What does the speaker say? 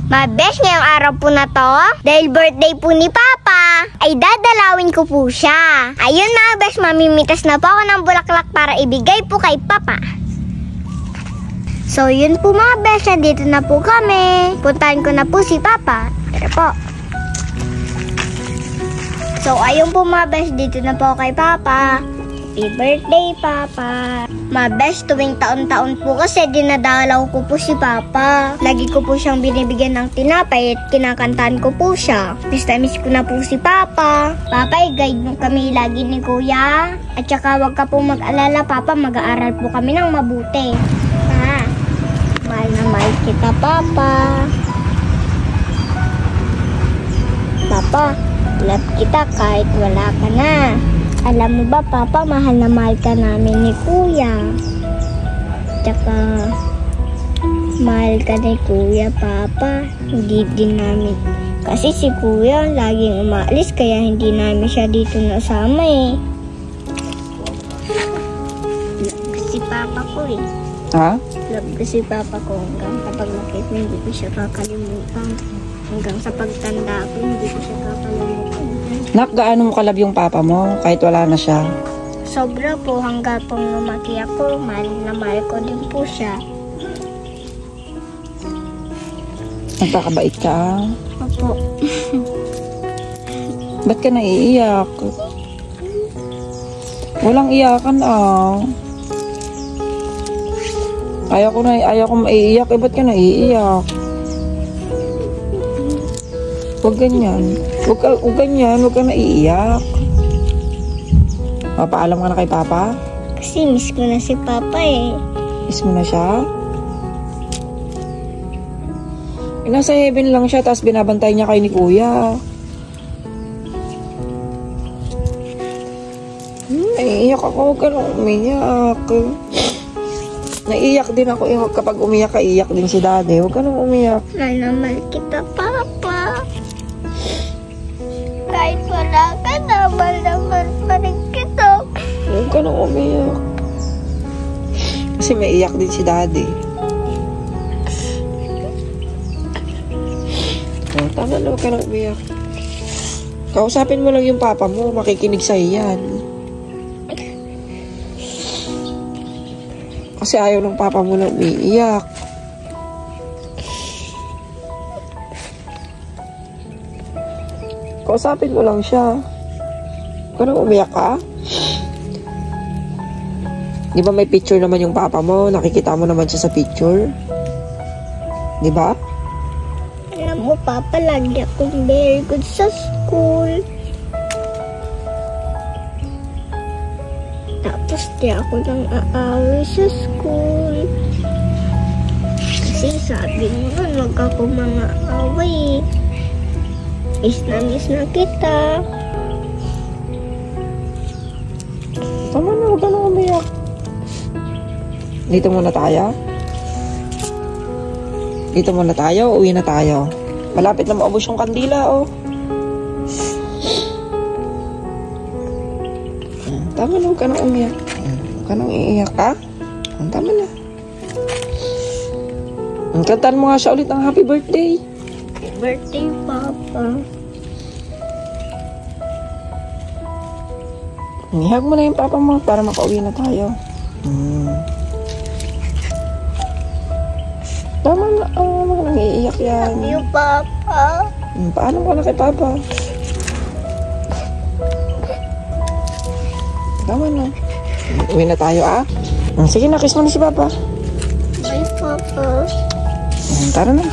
Mabes, ngayong araw po na to, dahil birthday po ni Papa, ay dadalawin ko po siya. Ayun Mabes, mamimitas na po ako ng bulaklak para ibigay po kay Papa. So yun po Mabes, dito na po kami. Puntahan ko na po si Papa. Tara po. So ayun po Mabes, dito na po kay Papa. Happy birthday, Papa. Mabes, tuwing taon-taon po kasi dinadalaw ko po si Papa. Lagi ko po siyang binibigyan ng tinapay at kinakantahan ko po siya. Miss na miss ko na po si Papa. Papa, i-guide mo kami lagi ni Kuya. At saka wag ka po mag-alala, Papa. Mag-aaral po kami ng mabuti. Ha? Mahal na mahal kita, Papa. Papa, love kita kahit wala ka na. Alam mo ba, Papa, mahal na mahal ka namin ni Kuya. Tsaka, mahal ka ni Kuya, Papa. Hindi din namin. Kasi si Kuya, laging umaalis, kaya hindi namin siya dito nasama eh. Love ko si Papa ko eh. Ha? Love ko si Papa ko hanggang kapag nakita mo, hindi ko siya kakalimutan. Hanggang sa pagtanda ko, hindi ko siya kakalimutan. Nak, gaano mo kalab yung papa mo kahit wala na siya? Sobra po, hanggang pong lumaki ako, mahal na mahal ko din po siya. Nagkakabait ka ah. Opo. Ba't ka naiiyak? Walang iyakan ah. Ayaw ko maiiyak eh, ba't ka naiiyak? Huwag ganyan. Huwag ka naiiyak. Mapaalam ka na kay Papa? Kasi miss ko na si Papa eh. Miss mo na siya? Nasa heaven lang siya, tapos binabantay niya kay ni Kuya. Naiiyak ako, huwag ka nang umiyak. Naiiyak din ako kapag umiyak ka, iiyak din si Daddy. Huwag ka nang umiyak. Mahal na mahal kita, Papa. Kahit wala ka na, mahal na mahal pa rin kita. Huwag ka nang umiyak. Kasi may iyak din si Daddy. Oh, tama na, huwag ka nang umiyak. Kausapin mo lang yung Papa mo, makikinig sa'yo yan. Kasi ayaw ng Papa mo na umiiyak. Kausapin mo lang siya. Kung umiyak ka? Di ba may picture naman yung Papa mo? Nakikita mo naman siya sa picture? Di ba? Alam mo, Papa, lagi akong very good sa school. Tapos di ako nang aaway sa school. Kasi sabi mo nun, wag ako mga away. Miss na kita. Tama na, huwag ka na umiyak. Dito muna tayo? Dito muna tayo, uwi na tayo. Malapit na maubos yung kandila, oh. Tama na, huwag ka na umiyak. Huwag ka nang iiyak, ha? Tama na. Kantaan mo nga siya ulit ng happy birthday. Happy birthday, Papa. Ihag mo na yung Papa mo para makauwi na tayo. Tama na, huwag nang iiyak yan. Love you, Papa. Paano ka na kay Papa? Tama na. Uwi na tayo, ah. Sige na, kiss mo na si Papa. Bye, Papa. Tara na.